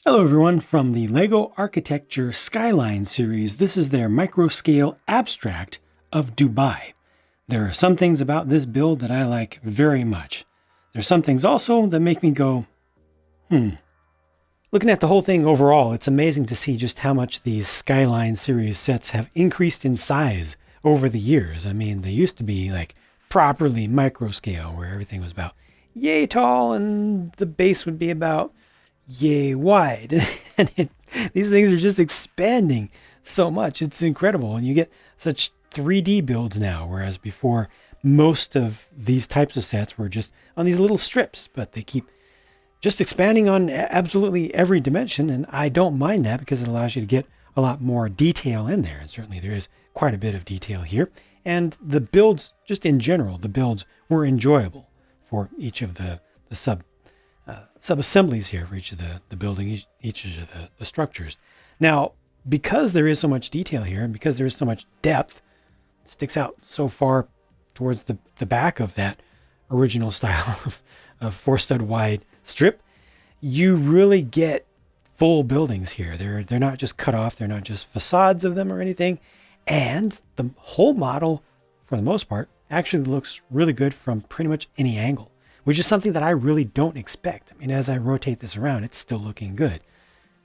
Hello everyone, from the LEGO Architecture Skyline series. This is their micro-scale abstract of Dubai. There are some things about this build that I like very much. There's some things also that make me go, Looking at the whole thing overall, it's amazing to see just how much these Skyline series sets have increased in size over the years. I mean, they used to be like properly micro-scale, where everything was about yay tall and the base would be about yay wide. And these things are just expanding so much. It's incredible. And you get such 3D builds now, whereas before most of these types of sets were just on these little strips, but they keep just expanding on absolutely every dimension. And I don't mind that because it allows you to get a lot more detail in there. And certainly there is quite a bit of detail here. And the builds, just in general, the builds were enjoyable for each of the sub-assemblies here for each of the building, each of the structures. Now, because there is so much detail here and because there is so much depth, it sticks out so far towards the back of that original style of 4-stud wide strip, you really get full buildings here. They're not just cut off, they're not just facades of them or anything. And the whole model, for the most part, actually looks really good from pretty much any angle, which is something that I really don't expect. I mean, as I rotate this around, it's still looking good.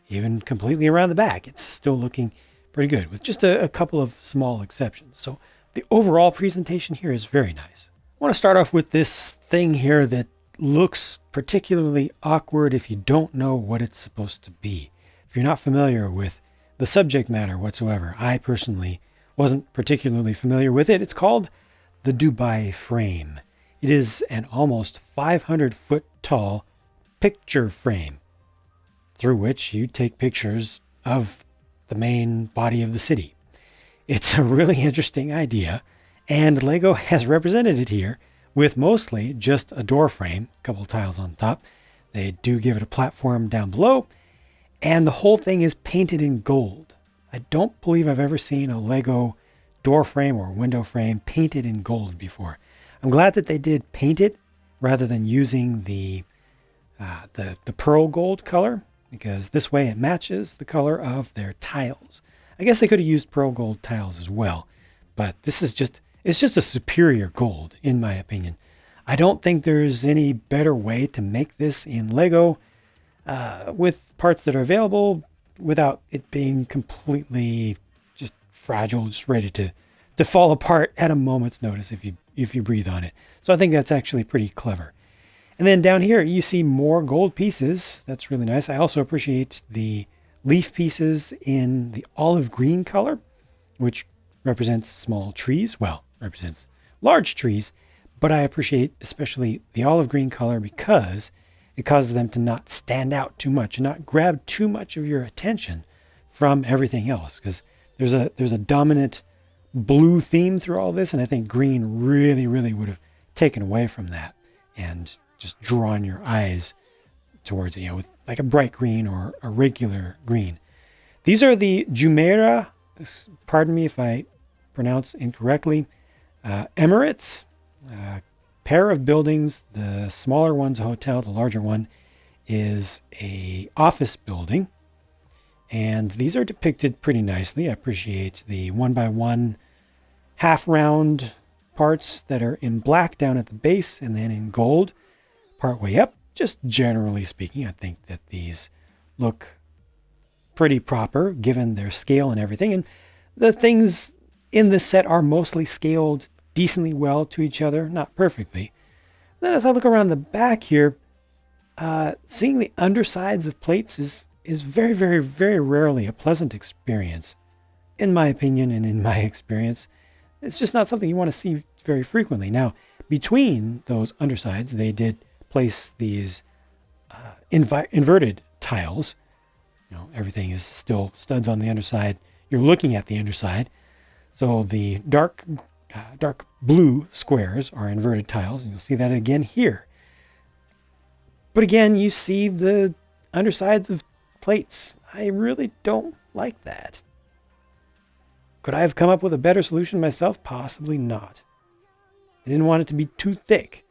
Even completely around the back, it's still looking pretty good, with just a couple of small exceptions. So the overall presentation here is very nice. I want to start off with this thing here that looks particularly awkward if you don't know what it's supposed to be. If you're not familiar with the subject matter whatsoever, I personally wasn't particularly familiar with it. It's called the Dubai frame. It is an almost 500-foot tall picture frame through which you take pictures of the main body of the city. It's a really interesting idea, and LEGO has represented it here with mostly just a door frame, a couple of tiles on top. They do give it a platform down below, and the whole thing is painted in gold. I don't believe I've ever seen a LEGO door frame or window frame painted in gold before. I'm glad that they did paint it rather than using the pearl gold color, because this way it matches the color of their tiles. I guess they could have used pearl gold tiles as well, but this is it's just a superior gold, in my opinion. I don't think there's any better way to make this in LEGO with parts that are available without it being completely just fragile, just ready to fall apart at a moment's notice if you breathe on it. So I think that's actually pretty clever. And then down here you see more gold pieces. That's really nice. I also appreciate the leaf pieces in the olive green color, which represents small trees. Well, represents large trees, but I appreciate especially the olive green color because it causes them to not stand out too much and not grab too much of your attention from everything else, because there's a dominant blue theme through all this, and I think green really would have taken away from that and just drawn your eyes towards it, with like a bright green or a regular green. These are the Jumeirah, pardon me if I pronounce incorrectly, Emirates, pair of buildings. The smaller one's a hotel, the larger one is a office building. And these are depicted pretty nicely. I appreciate the 1x1 half round parts that are in black down at the base and then in gold part way up. Just generally speaking, I think that these look pretty proper given their scale and everything. And the things in this set are mostly scaled decently well to each other, not perfectly. Then as I look around the back here, seeing the undersides of plates is very rarely a pleasant experience, in my opinion and in my experience. It's just not something you want to see very frequently. Now, between those undersides, they did place these inverted tiles. Everything is still studs on the underside. You're looking at the underside. So the dark blue squares are inverted tiles, and you'll see that again here. But again, you see the undersides of plates. I really don't like that. Could I have come up with a better solution myself? Possibly not. I didn't want it to be too thick.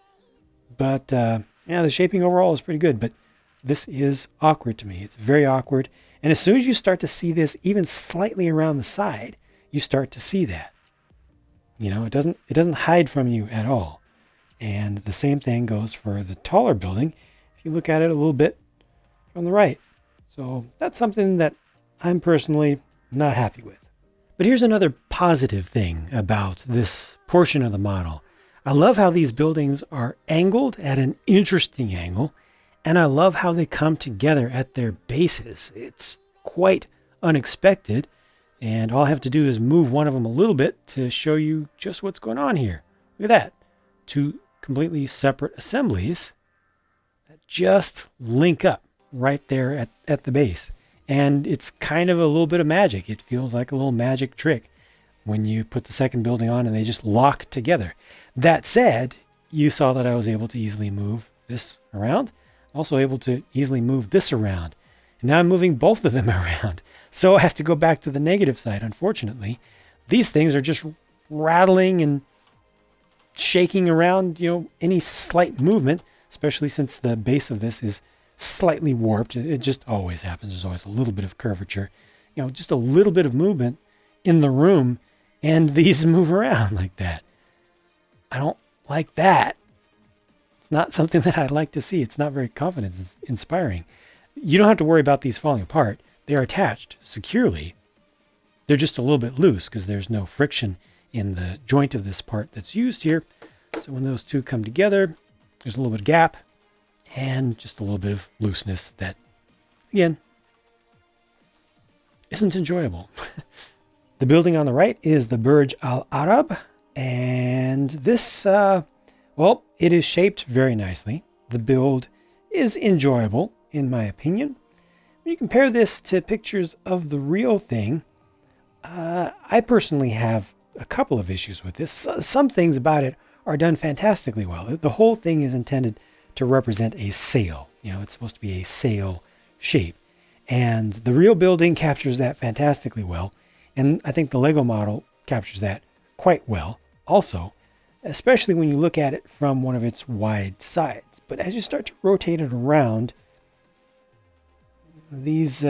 But the shaping overall is pretty good. But this is awkward to me. It's very awkward. And as soon as you start to see this even slightly around the side, you start to see that. You know, it doesn't hide from you at all. And the same thing goes for the taller building if you look at it a little bit from the right. So that's something that I'm personally not happy with. But here's another positive thing about this portion of the model. I love how these buildings are angled at an interesting angle, and I love how they come together at their bases. It's quite unexpected, and all I have to do is move one of them a little bit to show you just what's going on here. Look at that. Two completely separate assemblies that just link up right there at the base. And it's kind of a little bit of magic. It feels like a little magic trick when you put the second building on and they just lock together. That said, you saw that I was able to easily move this around. Also able to easily move this around. And now I'm moving both of them around. So I have to go back to the negative side, unfortunately. These things are just rattling and shaking around, any slight movement, especially since the base of this is slightly warped. It just always happens. There's always a little bit of curvature, just a little bit of movement in the room, and these move around like that. I don't like that. It's not something that I'd like to see. It's not very confidence inspiring. You don't have to worry about these falling apart. They are attached securely. They're just a little bit loose because there's no friction in the joint of this part that's used here. So when those two come together, there's a little bit of gap and just a little bit of looseness that, again, isn't enjoyable. The building on the right is the Burj Al Arab, and this, it is shaped very nicely. The build is enjoyable, in my opinion. When you compare this to pictures of the real thing, I personally have a couple of issues with this. Some things about it are done fantastically well. The whole thing is intended to represent a sail. It's supposed to be a sail shape. And the real building captures that fantastically well. And I think the Lego model captures that quite well also, especially when you look at it from one of its wide sides. But as you start to rotate it around, these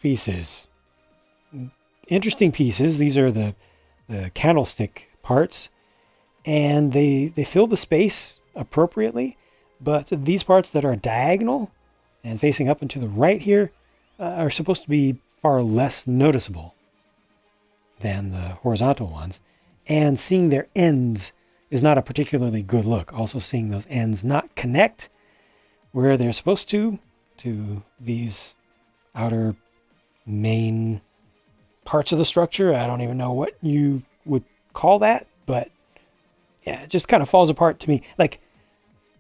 pieces, interesting pieces. These are the candlestick parts, and they fill the space appropriately. But these parts that are diagonal and facing up and to the right here are supposed to be far less noticeable than the horizontal ones. And seeing their ends is not a particularly good look. Also seeing those ends not connect where they're supposed to these outer main parts of the structure. I don't even know what you would call that, but yeah, it just kind of falls apart to me. Like,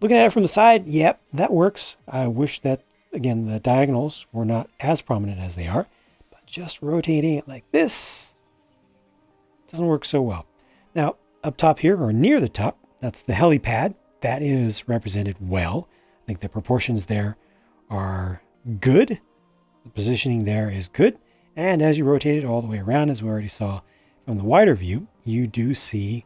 looking at it from the side, yep, that works. I wish that, again, the diagonals were not as prominent as they are, but just rotating it like this doesn't work so well. Now, up top here, or near the top, that's the helipad. That is represented well. I think the proportions there are good. The positioning there is good. And as you rotate it all the way around, as we already saw from the wider view, you do see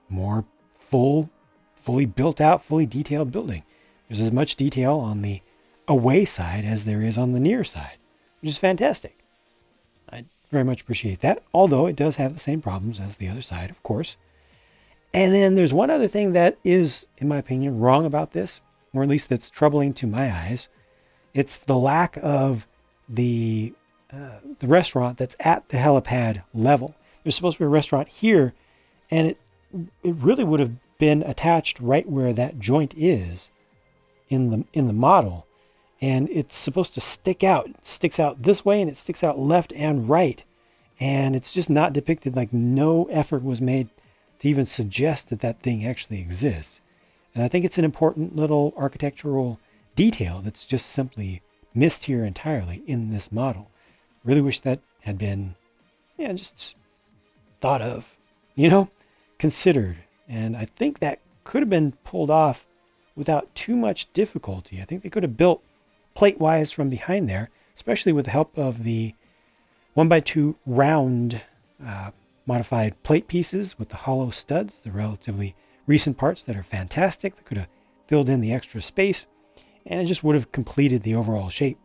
more fully built out, fully detailed building. There's as much detail on the away side as there is on the near side, which is fantastic. I very much appreciate that, although it does have the same problems as the other side, of course. And then there's one other thing that is, in my opinion, wrong about this, or at least that's troubling to my eyes. It's the lack of the restaurant that's at the helipad level. There's supposed to be a restaurant here, and it really would have been attached right where that joint is in the model, and it's supposed to stick out. It sticks out this way, and it sticks out left and right, and it's just not depicted. Like, no effort was made to even suggest that that thing actually exists. And I think it's an important little architectural detail that's just simply missed here entirely in this model. Really wish that had been, just thought of, considered. And I think that could have been pulled off without too much difficulty. I think they could have built plate-wise from behind there, especially with the help of the 1x2 round modified plate pieces with the hollow studs, the relatively recent parts that are fantastic. They could have filled in the extra space, and it just would have completed the overall shape.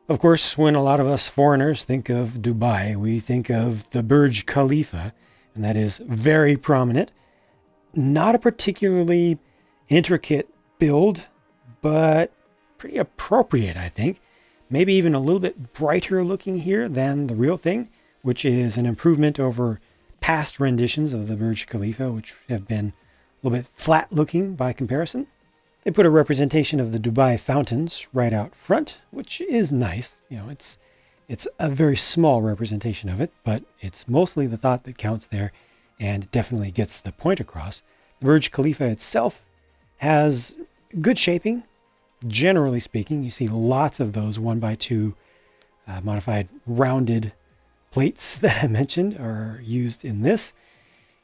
Of course, when a lot of us foreigners think of Dubai, we think of the Burj Khalifa, and that is very prominent. Not a particularly intricate build, but pretty appropriate, I think. Maybe even a little bit brighter looking here than the real thing, which is an improvement over past renditions of the Burj Khalifa, which have been a little bit flat looking by comparison. They put a representation of the Dubai fountains right out front, which is nice. You know, it's a very small representation of it, but it's mostly the thought that counts there, and it definitely gets the point across. The Burj Khalifa itself has good shaping. Generally speaking, you see lots of those 1x2 modified rounded plates that I mentioned are used in this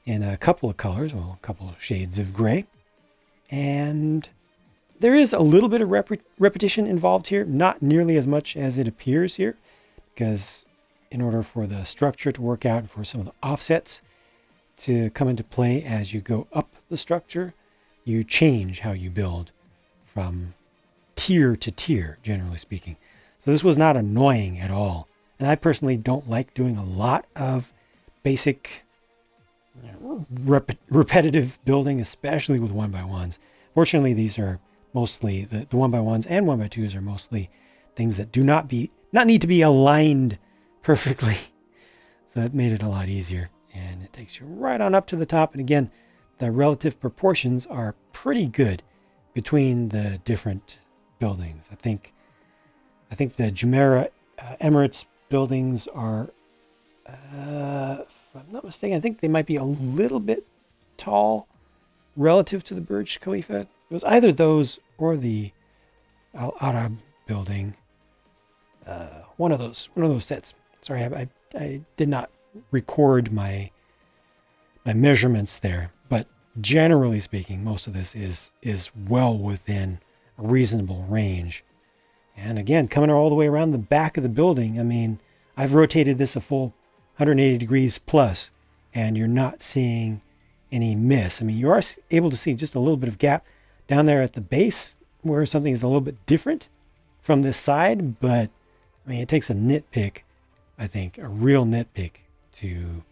in a couple of colors, well, a couple of shades of gray. And there is a little bit of repetition involved here, not nearly as much as it appears here, because in order for the structure to work out and for some of the offsets to come into play as you go up the structure, you change how you build from tier to tier, generally speaking. So this was not annoying at all. And I personally don't like doing a lot of basic repetitive building, especially with 1x1s. Fortunately, these are mostly, the 1x1s and 1x2s are mostly things that do not need to be aligned perfectly. So that made it a lot easier. And it takes you right on up to the top. And again, the relative proportions are pretty good between the different buildings. I think the Jumeirah Emirates buildings are, if I'm not mistaken, I think they might be a little bit tall relative to the Burj Khalifa. It was either those or the Al Arab building. One of those sets. Sorry, I did not record my measurements there, but generally speaking, most of this is well within a reasonable range. And again, coming all the way around the back of the building, I mean, I've rotated this a full 180 degrees plus, and you're not seeing any miss. I mean, you are able to see just a little bit of gap down there at the base where something is a little bit different from this side, but I mean, it takes a nitpick, I think, a real nitpick to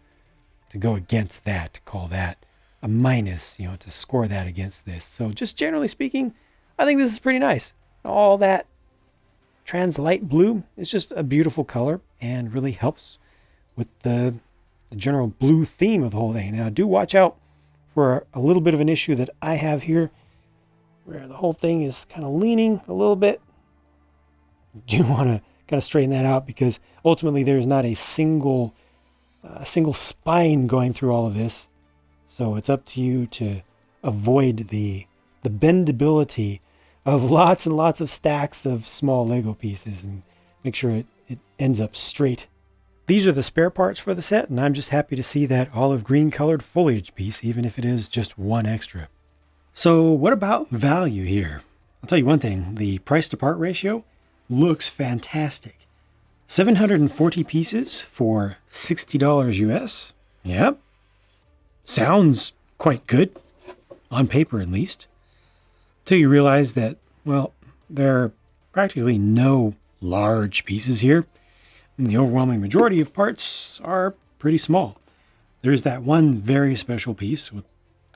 go against that, to call that a minus, you know, to score that against this. So just generally speaking, I think this is pretty nice. All that trans light blue is just a beautiful color and really helps with the general blue theme of the whole thing. Now, do watch out for a little bit of an issue that I have here, where the whole thing is kind of leaning a little bit. You do want to kind of straighten that out, because ultimately there's not a single spine going through all of this. So it's up to you to avoid the bendability of lots and lots of stacks of small Lego pieces and make sure it ends up straight. These are the spare parts for the set, and I'm just happy to see that olive green colored foliage piece, even if it is just one extra. So what about value here? I'll tell you one thing, the price to part ratio looks fantastic. 740 pieces for $60 US. Yep. Sounds quite good, on paper at least. Till you realize that, well, there are practically no large pieces here. And the overwhelming majority of parts are pretty small. There's that one very special piece with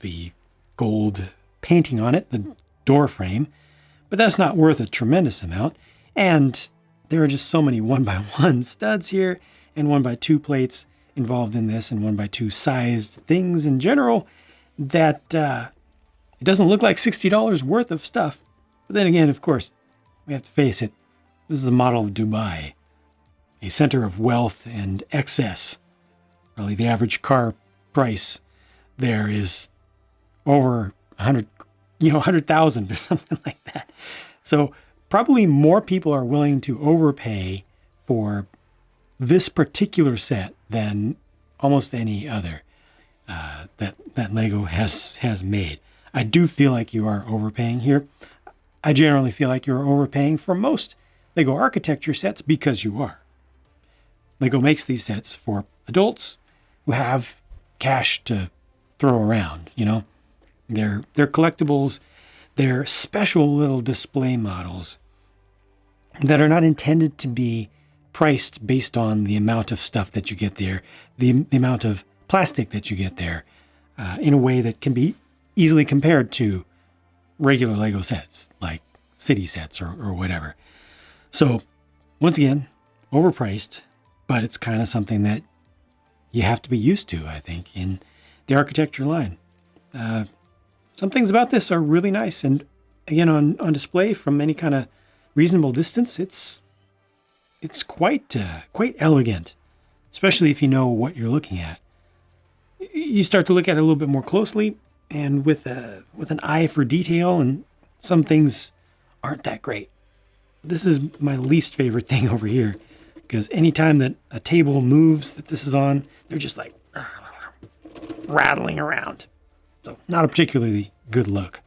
the gold painting on it, the door frame, but that's not worth a tremendous amount. And there are just so many 1x1 studs here and 1x2 plates involved in this, and 1x2 sized things in general, that it doesn't look like $60 worth of stuff. But then again, of course, we have to face it. This is a model of Dubai, a center of wealth and excess. Probably the average car price there is over 100,000 or something like that. So probably more people are willing to overpay for this particular set than almost any other that Lego has made. I do feel like you are overpaying here. I generally feel like you're overpaying for most Lego architecture sets because you are. Lego makes these sets for adults who have cash to throw around, you know. They're collectibles They're special little display models that are not intended to be priced based on the amount of stuff that you get there, the amount of plastic that you get there, in a way that can be easily compared to regular Lego sets, like city sets or whatever. So, once again, overpriced, but it's kind of something that you have to be used to, I think, in the architecture line. Some things about this are really nice, and again, on display from any kind of reasonable distance, it's quite elegant, especially if you know what you're looking at. You start to look at it a little bit more closely, and with an eye for detail, and some things aren't that great. This is my least favorite thing over here, because anytime that a table moves that this is on, they're just like rattling around. So not a particularly good look.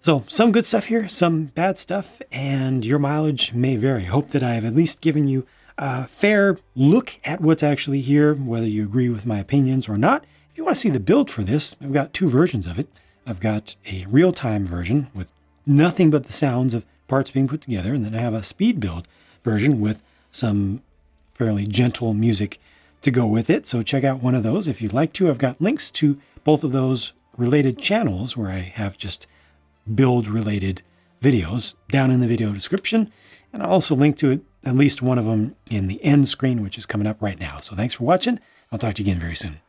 So some good stuff here, some bad stuff, and your mileage may vary. Hope that I have at least given you a fair look at what's actually here, whether you agree with my opinions or not. If you want to see the build for this, I've got two versions of it. I've got a real-time version with nothing but the sounds of parts being put together, and then I have a speed build version with some fairly gentle music to go with it. So check out one of those if you'd like to. I've got links to both of those related channels where I have just build-related videos down in the video description, and I'll also link to it, at least one of them in the end screen, which is coming up right now. So thanks for watching. I'll talk to you again very soon.